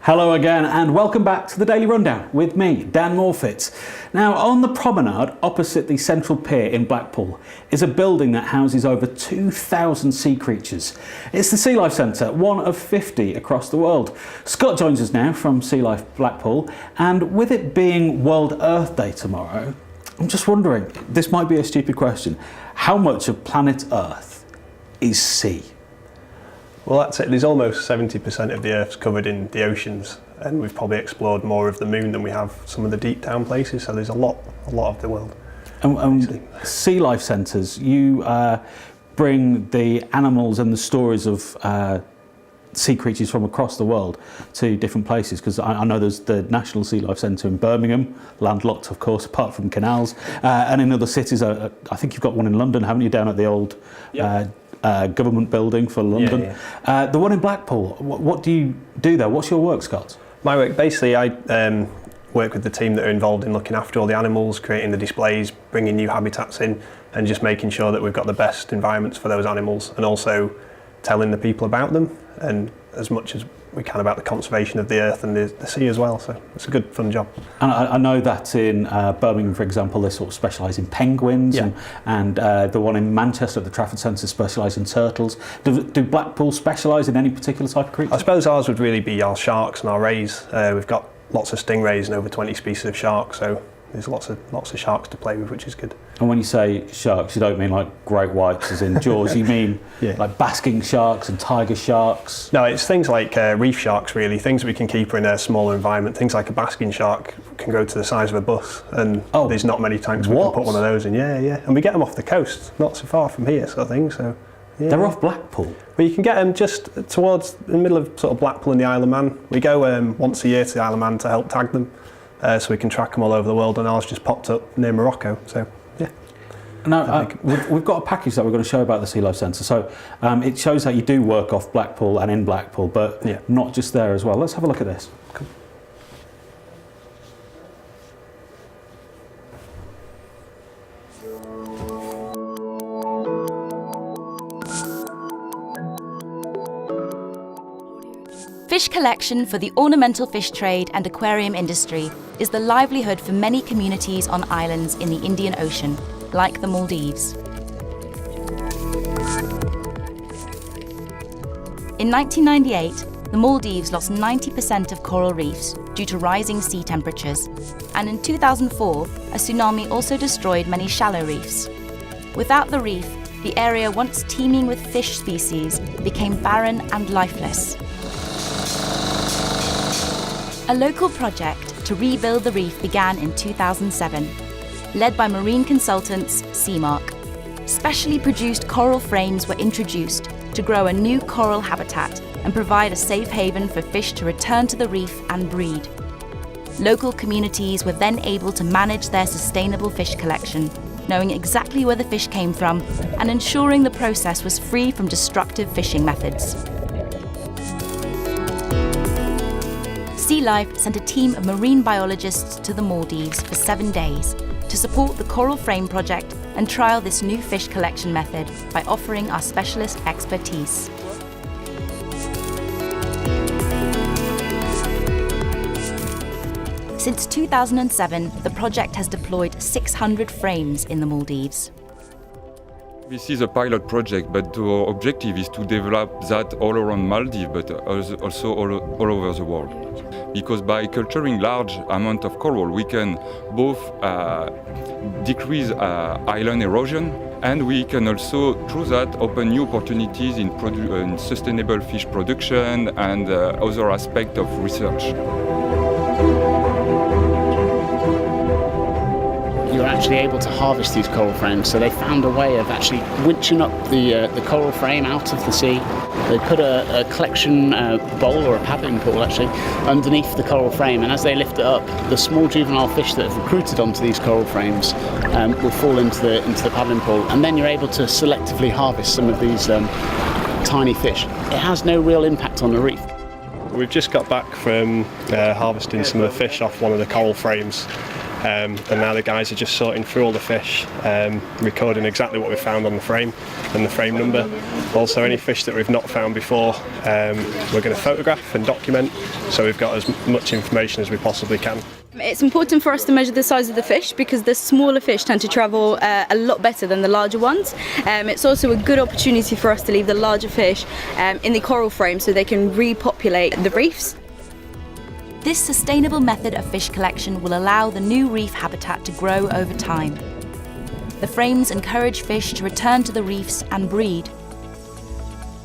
Hello again and welcome back to the Daily Rundown with me, Dan Morfitt. Now, on the promenade opposite the Central Pier in Blackpool is a building that houses over 2,000 sea creatures. It's the Sea Life Centre, one of 50 across the world. Scott joins us now from Sea Life Blackpool, and with it being World Earth Day tomorrow, I'm just wondering, this might be a stupid question, how much of planet Earth is sea? Well, that's it. There's almost 70% of the Earth's covered in the oceans, and we've probably explored more of the moon than we have some of the deep down places, so there's a lot of the world. Sea Life Centres, you bring the animals and the stories of sea creatures from across the world to different places, because I know there's the National Sea Life Centre in Birmingham, landlocked of course apart from canals, and in other cities. I think you've got one in London, haven't you, down at the old government building for London. Yeah. The one in Blackpool, what do you do there? What's your work, Scott? My work, basically I work with the team that are involved in looking after all the animals, creating the displays, bringing new habitats in, and just making sure that we've got the best environments for those animals, and also telling the people about them, and as much as we can about the conservation of the earth and the sea as well. So it's a good, fun job. And I know that in Birmingham, for example, they sort of specialise in penguins, and the one in Manchester at the Trafford Centre specialise in turtles. Do Blackpool specialise in any particular type of creature? I suppose ours would really be our sharks and our rays. We've got lots of stingrays and over 20 species of sharks, so there's lots of sharks to play with, which is good. And when you say sharks, you don't mean like great whites as in Jaws, you mean like basking sharks and tiger sharks? No, it's things like reef sharks really, things we can keep in a smaller environment. Things like a basking shark can grow to the size of a bus, and there's not many tanks we can put one of those in. Yeah. And we get them off the coast, not so far from here, sort of thing. So yeah. They're off Blackpool? Well, you can get them just towards the middle of sort of Blackpool and the Isle of Man. We go once a year to the Isle of Man to help tag them. So we can track them all over the world, and ours just popped up near Morocco, so yeah. Now, we've got a package that we're going to show about the Sea Life Centre, so it shows that you do work off Blackpool and in Blackpool, but not just there as well. Let's have a look at this. Cool. Fish collection for the ornamental fish trade and aquarium industry is the livelihood for many communities on islands in the Indian Ocean, like the Maldives. In 1998, the Maldives lost 90% of coral reefs due to rising sea temperatures, and in 2004, a tsunami also destroyed many shallow reefs. Without the reef, the area once teeming with fish species became barren and lifeless. A local project to rebuild the reef began in 2007, led by marine consultants Seamark. Specially produced coral frames were introduced to grow a new coral habitat and provide a safe haven for fish to return to the reef and breed. Local communities were then able to manage their sustainable fish collection, knowing exactly where the fish came from and ensuring the process was free from destructive fishing methods. Sea Life sent a team of marine biologists to the Maldives for 7 days to support the Coral Frame project and trial this new fish collection method by offering our specialist expertise. Since 2007, the project has deployed 600 frames in the Maldives. This is a pilot project, but our objective is to develop that all around Maldives, but also all over the world. Because by culturing large amount of coral, we can both decrease island erosion, and we can also, through that, open new opportunities in sustainable fish production and other aspects of research. You're actually able to harvest these coral frames, so they found a way of actually winching up the coral frame out of the sea. They put a collection bowl, or a paddling pool actually, underneath the coral frame, and as they lift it up, the small juvenile fish that have recruited onto these coral frames will fall into the paddling pool, and then you're able to selectively harvest some of these tiny fish. It has no real impact on the reef. We've just got back from harvesting some of the fish off one of the coral frames. and now the guys are just sorting through all the fish, recording exactly what we found on the frame and the frame number. Also any fish that we've not found before, we're going to photograph and document, so we've got as much information as we possibly can. It's important for us to measure the size of the fish because the smaller fish tend to travel a lot better than the larger ones. It's also a good opportunity for us to leave the larger fish in the coral frame so they can repopulate the reefs. This sustainable method of fish collection will allow the new reef habitat to grow over time. The frames encourage fish to return to the reefs and breed.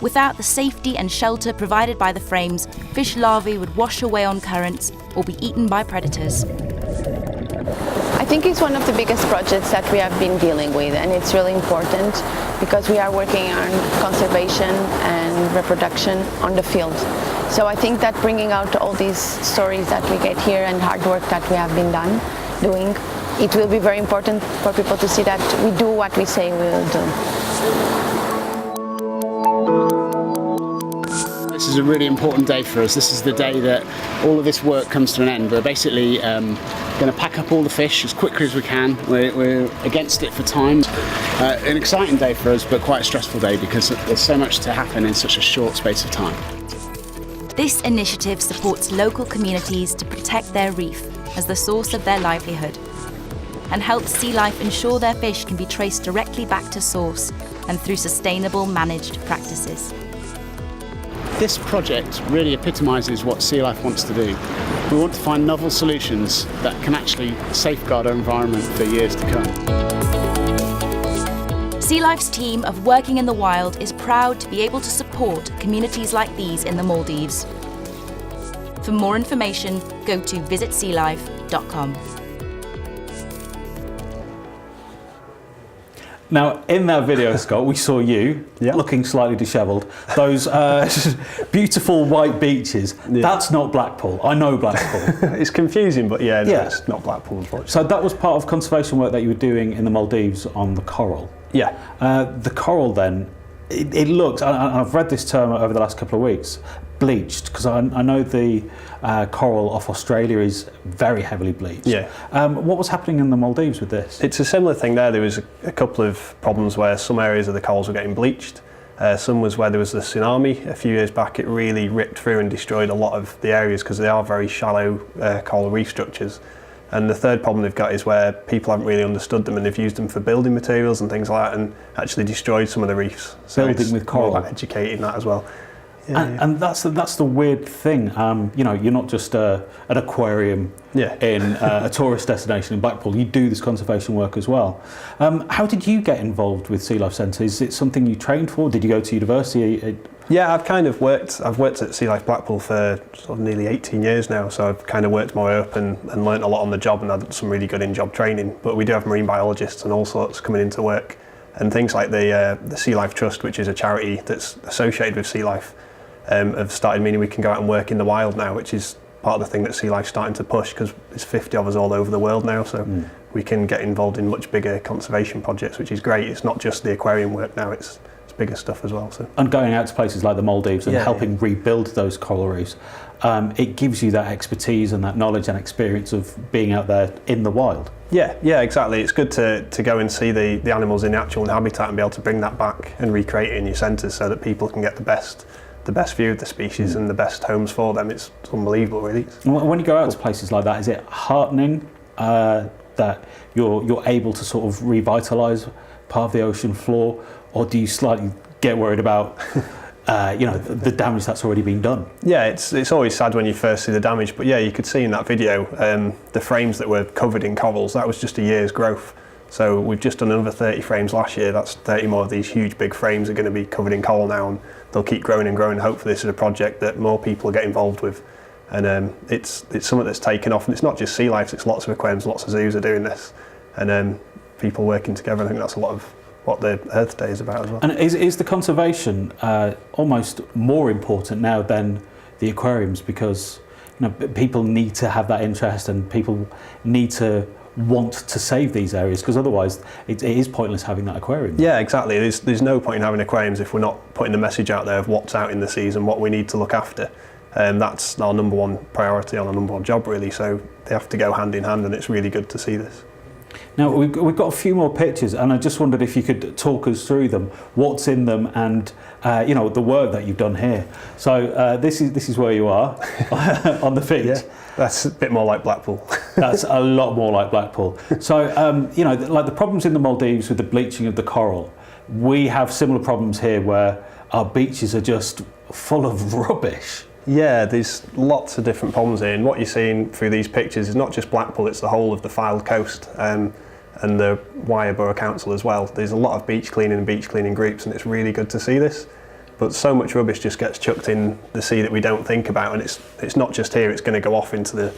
Without the safety and shelter provided by the frames, fish larvae would wash away on currents or be eaten by predators. I think it's one of the biggest projects that we have been dealing with, and it's really important because we are working on conservation and reproduction on the field. So I think that bringing out all these stories that we get here and hard work that we have been doing, it will be very important for people to see that we do what we say we will do. This is a really important day for us. This is the day that all of this work comes to an end. We're basically going to pack up all the fish as quickly as we can. We're against it for time. An exciting day for us, but quite a stressful day because there's so much to happen in such a short space of time. This initiative supports local communities to protect their reef as the source of their livelihood and helps Sea Life ensure their fish can be traced directly back to source and through sustainable managed practices. This project really epitomises what Sea Life wants to do. We want to find novel solutions that can actually safeguard our environment for years to come. Sea Life's team of Working in the Wild is proud to be able to support communities like these in the Maldives. For more information, go to visitsealife.com. Now, in that video, Scott, we saw you looking slightly dishevelled. Those beautiful white beaches, that's not Blackpool. I know Blackpool. It's confusing, but no, it's not Blackpool, unfortunately. So that was part of conservation work that you were doing in the Maldives on the coral. Yeah. The coral then, it looks, and I've read this term over the last couple of weeks, bleached, because I know the coral off Australia is very heavily bleached. Yeah. What was happening in the Maldives with this? It's a similar thing there. There was a couple of problems where some areas of the corals were getting bleached. Some was where there was the tsunami a few years back. It really ripped through and destroyed a lot of the areas because they are very shallow coral reef structures. And the third problem they've got is where people haven't really understood them and they've used them for building materials and things like that and actually destroyed some of the reefs. So building with coral. Like educating that as well. And that's the weird thing. You're not just an aquarium in a tourist destination in Blackpool. You do this conservation work as well. How did you get involved with Sea Life Centre? Is it something you trained for? Did you go to university? Yeah, I've worked at Sea Life Blackpool for sort of nearly 18 years now, so I've kind of worked my way up and learnt a lot on the job and had some really good in-job training. But we do have marine biologists and all sorts coming into work, and things like the Sea Life Trust, which is a charity that's associated with Sea Life, have started meaning we can go out and work in the wild now, which is part of the thing that Sea Life's starting to push because there's 50 of us all over the world now, so we can get involved in much bigger conservation projects, which is great. It's not just the aquarium work now, it's bigger stuff as well. So. And going out to places like the Maldives and helping rebuild those coral reefs, it gives you that expertise and that knowledge and experience of being out there in the wild. Yeah, exactly. It's good to go and see the animals in the actual habitat and be able to bring that back and recreate it in your centres so that people can get the best view of the species and the best homes for them. It's unbelievable, really. When you go out to places like that, is it heartening that you're able to sort of revitalise part of the ocean floor, or do you slightly get worried about the damage that's already been done? Yeah, it's always sad when you first see the damage, but you could see in that video the frames that were covered in corals. That was just a year's growth. So we've just done another 30 frames last year. That's 30 more of these huge big frames are going to be covered in coral now, and they'll keep growing and growing. Hopefully this is a project that more people get involved with, and it's something that's taken off. And it's not just Sea Life, it's lots of aquariums, lots of zoos are doing this, and people working together. I think that's a lot of what the Earth Day is about as well. And is the conservation almost more important now than the aquariums, because people need to have that interest and people need to want to save these areas, because otherwise it is pointless having that aquarium. Yeah, exactly. There's no point in having aquariums if we're not putting the message out there of what's out in the seas and what we need to look after. That's our number one priority and our number one job really, so they have to go hand in hand, and it's really good to see this. Now, we've got a few more pictures, and I just wondered if you could talk us through them, what's in them, and the work that you've done here. So this is where you are on the feet. Yeah, that's a bit more like Blackpool. That's a lot more like Blackpool. So, like the problems in the Maldives with the bleaching of the coral, we have similar problems here where our beaches are just full of rubbish. Yeah, there's lots of different problems here, and what you're seeing through these pictures is not just Blackpool, it's the whole of the Fylde coast and the Wyre Borough Council as well. There's a lot of beach cleaning groups, and it's really good to see this. But so much rubbish just gets chucked in the sea that we don't think about, and it's not just here, it's going to go off into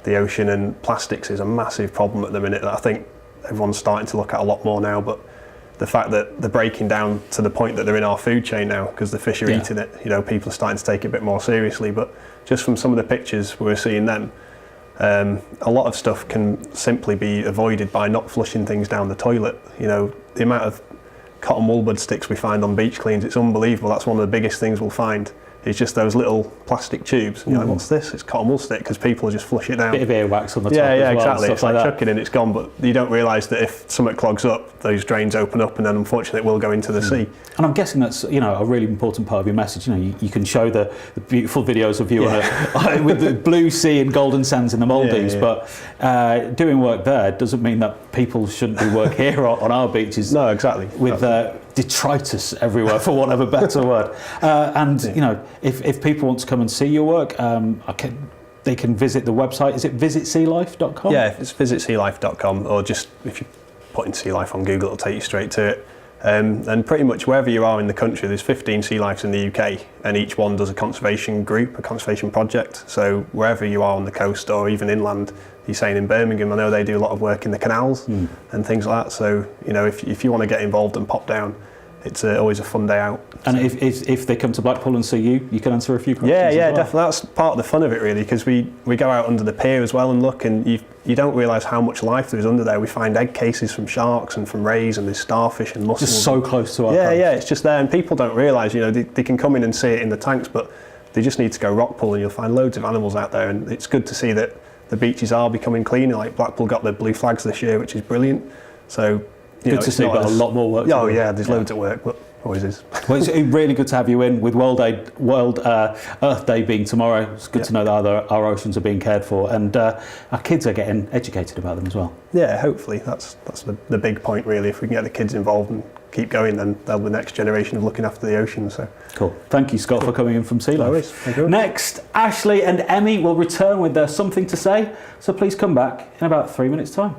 the ocean, and plastics is a massive problem at the minute that I think everyone's starting to look at a lot more now. But the fact that they're breaking down to the point that they're in our food chain now because the fish are eating it, people are starting to take it a bit more seriously. But just from some of the pictures we're seeing them, a lot of stuff can simply be avoided by not flushing things down the toilet. The amount of cotton woolbud sticks we find on beach cleans, it's unbelievable. That's one of the biggest things we'll find. It's just those little plastic tubes. You're like, what's this? It's cotton wool stick, because people just flush it down. Bit of earwax on the top yeah, as well. Exactly. Stuff It's like that. chucking in, it's gone, but you don't realise that if something clogs up, those drains open up, and then unfortunately it will go into the sea. And I'm guessing that's a really important part of your message. You can show the beautiful videos of you with the blue sea and golden sands in the Maldives, but doing work there doesn't mean that people shouldn't do work here on our beaches. No, exactly. With detritus everywhere, for want of a better word. If people want to come and see your work, they can visit the website. Is it visitsealife.com? Yeah, it's visitsealife.com, or just if you put in Sea Life on Google, it'll take you straight to it. And pretty much wherever you are in the country, there's 15 Sea Lifes in the UK, and each one does a conservation group, a conservation project. So wherever you are on the coast or even inland, you're saying in Birmingham, I know they do a lot of work in the canals and things like that. So, if you want to get involved and pop down, it's always a fun day out. And if they come to Blackpool and see you can answer a few questions. Yeah, as well. definitely. That's part of the fun of it, really, because we go out under the pier as well and look, and you don't realise how much life there is under there. We find egg cases from sharks and from rays, and there's starfish and mussels. Just so close to our coast. Yeah, it's just there, and people don't realise, they can come in and see it in the tanks, but they just need to go rock pool, and you'll find loads of animals out there, and it's good to see that the beaches are becoming cleaner. Like Blackpool got the blue flags this year, which is brilliant. So, good to see, but a lot more work. Oh yeah, there's loads of work, but always is. Well, it's really good to have you in with World Earth Day being tomorrow. It's good to know that our oceans are being cared for, and our kids are getting educated about them as well. Yeah, hopefully that's the big point, really. If we can get the kids involved and keep going, then they'll be the next generation of looking after the ocean. So cool. Thank you, Scott, for coming in from Sea Life. No worries. Thank you. Next, Ashley and Emmy will return with their something to say. So please come back in about 3 minutes' time.